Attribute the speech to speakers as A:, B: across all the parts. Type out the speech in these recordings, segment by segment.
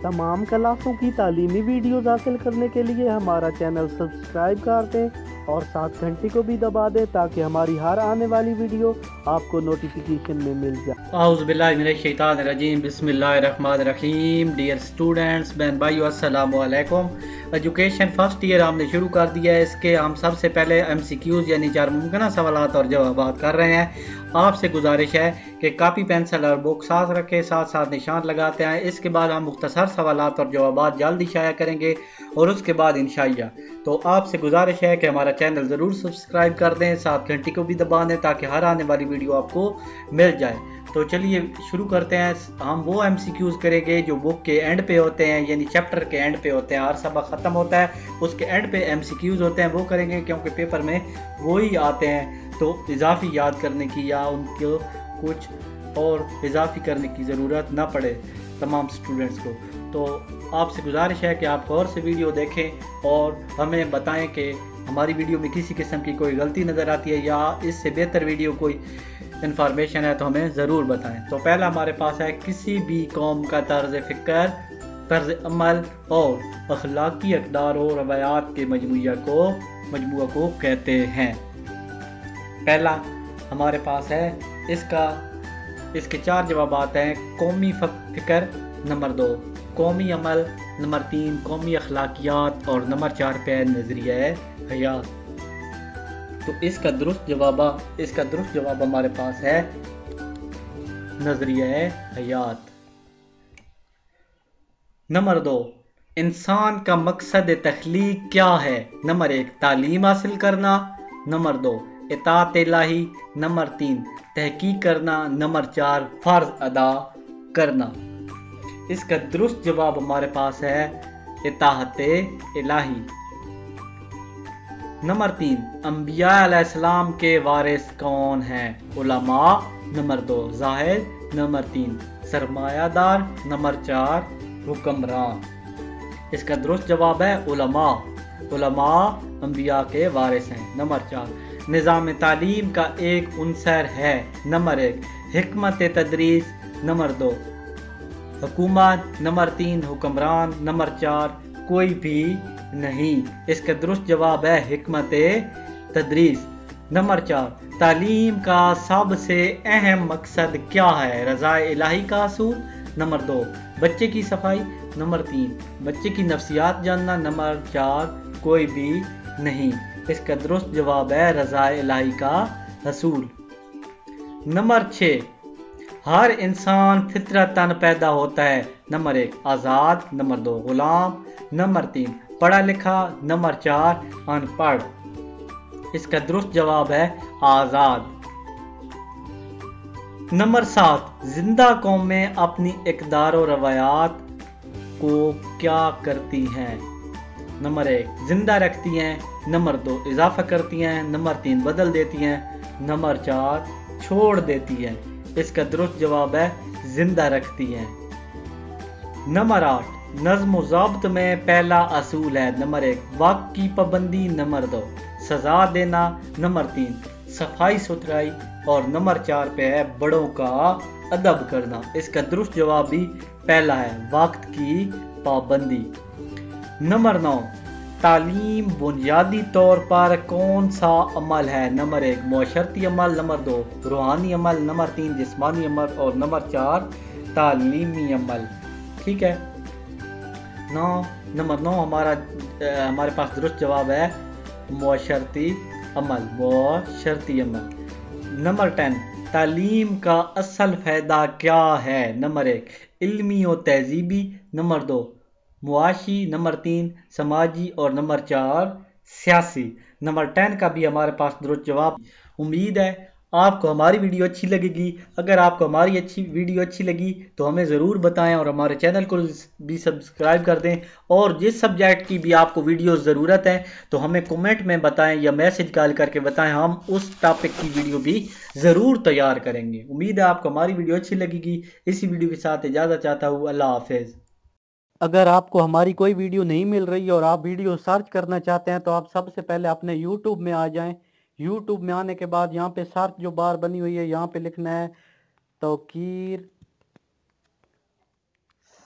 A: तमाम क्लासों की तालीमी वीडियोज़ हासिल करने के लिए हमारा चैनल सब्सक्राइब कर दें और साथ घंटी को भी दबा दें ताकि हमारी हर आने वाली वीडियो आपको नोटिफिकेशन में मिल जाए।
B: औज़ु बिल्लाहि मिनश शैतानिर रजीम, बिस्मिल्लाहिर्रहमानिर रहीम। डियर स्टूडेंट्स, बहन भाइयों, अस्सलामु अलैकुम। एजुकेशन फर्स्ट ईयर हमने शुरू कर दिया है। इसके हम सबसे पहले MCQs यानी 4 मुमकिन सवालात और जवाबात कर रहे हैं। आपसे गुजारिश है कि कापी पेंसिल और बुक साथ रखें, साथ साथ निशान लगाते हैं। इसके बाद हम मुख्तसर सवालात और जवाबात जल्द शाया करेंगे और उसके बाद इंशाअल्लाह तो आपसे गुजारिश है कि हमारा चैनल ज़रूर सब्सक्राइब कर दें, साथ घंटी को भी दबा दें ताकि हर आने वाली वीडियो आपको मिल जाए। तो चलिए शुरू करते हैं। हम वो MCQs करेंगे जो बुक के एंड पे होते हैं, यानी चैप्टर के एंड पे होते हैं। हर सबक ख़त्म होता है उसके एंड पे MCQs होते हैं, वो करेंगे क्योंकि पेपर में वो ही आते हैं। तो इजाफी याद करने की या उनको कुछ और इजाफी करने की ज़रूरत ना पड़े तमाम स्टूडेंट्स को। तो आपसे गुजारिश है कि आप गौर से वीडियो देखें और हमें बताएं कि हमारी वीडियो में किसी किस्म की कोई गलती नज़र आती है या इससे बेहतर वीडियो कोई इन्फॉर्मेशन है तो हमें ज़रूर बताएं। तो पहला हमारे पास है, किसी भी कौम का तर्ज फ़िक्र, तर्ज अमल और अखलाकी अक़दार और रवायात के मजमूआ को कहते हैं। पहला हमारे पास है, इसके 4 जवाबात हैं। कौमी फ़िक्र नंबर 2, कौमी अमल नंबर 3, कौमी अखलाकियात और नंबर 4 पे नज़रिया हयात। तो इसका दुरुस्त जवाब हमारे पास है नज़रिया हयात। नंबर 2, इंसान का मकसद तख्लीक क्या है? नंबर 1, तालीम हासिल करना। नंबर 2, इताअत इलाही। नंबर 3, तहकीक करना। नंबर 4, फ़र्ज अदा करना। इसका दुरुस्त जवाब हमारे पास है इताअत इलाही। नंबर 3, अंबिया अलैहिस्सलाम के वारिस कौन हैं? उलमा। नंबर 2, जाहिद। नंबर 3, सरमायादार। नंबर 4, हुक्मरान। इसका दुरुस्त जवाब है उलमा अंबिया के वारिस हैं। नंबर 4, निज़ाम तालीम का एक उन्सर है। नंबर 1, हिकमत तदरीस। नंबर 2, हुकूमत। नंबर 3, हुक्मरान। नंबर 4, कोई भी नहीं। इसका दुरुस्त जवाब है हिकमत तदरीस। नंबर 4, तालीम का सबसे अहम मकसद क्या है? रज़ाए इलाही का असूल। नंबर 2, बच्चे की सफाई। नंबर 3, बच्चे की नफ्सियात जानना। नंबर 4, कोई भी नहीं। इसका दुरुस्त जवाब है रज़ाए इलाही का असूल। नंबर 6, हर इंसान फितरतन पैदा होता है। नंबर 1, आज़ाद। नंबर 2, गुलाम। नंबर 3, पढ़ा लिखा। नंबर 4, अनपढ़। इसका दुरुस्त जवाब है आज़ाद। नंबर 7, जिंदा कौमें अपनी इक़दार और रवायात को क्या करती हैं? नंबर 1, जिंदा रखती हैं। नंबर 2, इजाफा करती हैं। नंबर 3, बदल देती हैं। नंबर 4, छोड़ देती हैं। इसका दुरुस्त जवाब है जिंदा रखती हैं। नंबर 8, नज़्म व ज़ब्त में पहला असूल है। नंबर 1, वक्त की पाबंदी। नंबर 2, सजा देना। नंबर 3, सफाई सुथराई और नंबर 4 पे है बड़ों का अदब करना। इसका दुरुस्त जवाब भी पहला है, वक्त की पाबंदी। नंबर 9, तालीम बुनियादी तौर पर कौन सा अमल है? नंबर 1, मुअशरती अमल। नंबर 2, रूहानी अमल। नंबर 3, जिस्मानी अमल और नंबर 4, तालीमी अमल। ठीक है। नंबर 9 हमारे पास दुरुस्त जवाब है मुअशरती अमल। नंबर 10, तालीम का असल फ़ायदा क्या है? नंबर 1, इल्मी और तहजीबी। नंबर 2, मुआशी। नंबर 3, समाजी और नंबर 4, सियासी। नंबर 10 का भी हमारे पास दुरुस्त जवाब। उम्मीद है आपको हमारी वीडियो अच्छी लगेगी। अगर आपको हमारी वीडियो अच्छी लगी तो हमें ज़रूर बताएं और हमारे चैनल को भी सब्सक्राइब कर दें। और जिस सब्जेक्ट की भी आपको वीडियो ज़रूरत है तो हमें कमेंट में बताएं या मैसेज कॉल करके बताएं, हम उस टॉपिक की वीडियो भी ज़रूर तैयार करेंगे। उम्मीद है आपको हमारी वीडियो अच्छी लगेगी। इसी वीडियो के साथ इजाज़त चाहता हूँ। अल्लाह हाफिज़।
A: अगर आपको हमारी कोई वीडियो नहीं मिल रही और आप वीडियो सर्च करना चाहते हैं तो आप सबसे पहले अपने YouTube में आ जाएं। YouTube में आने के बाद यहाँ पे सर्च जो बार बनी हुई है यहाँ पे लिखना है तौकीर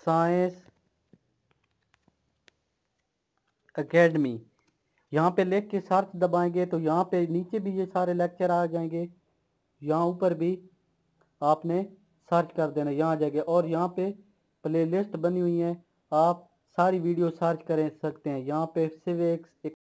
A: साइंस एकेडमी। यहाँ पे लिख के सर्च दबाएंगे तो यहाँ पे नीचे भी ये सारे लेक्चर आ जाएंगे, यहाँ ऊपर भी आपने सर्च कर देना, यहाँ आ जाएगा। और यहाँ पे प्लेलिस्ट बनी हुई है, आप सारी वीडियो सर्च कर सकते हैं। यहाँ पे सिर्फ एक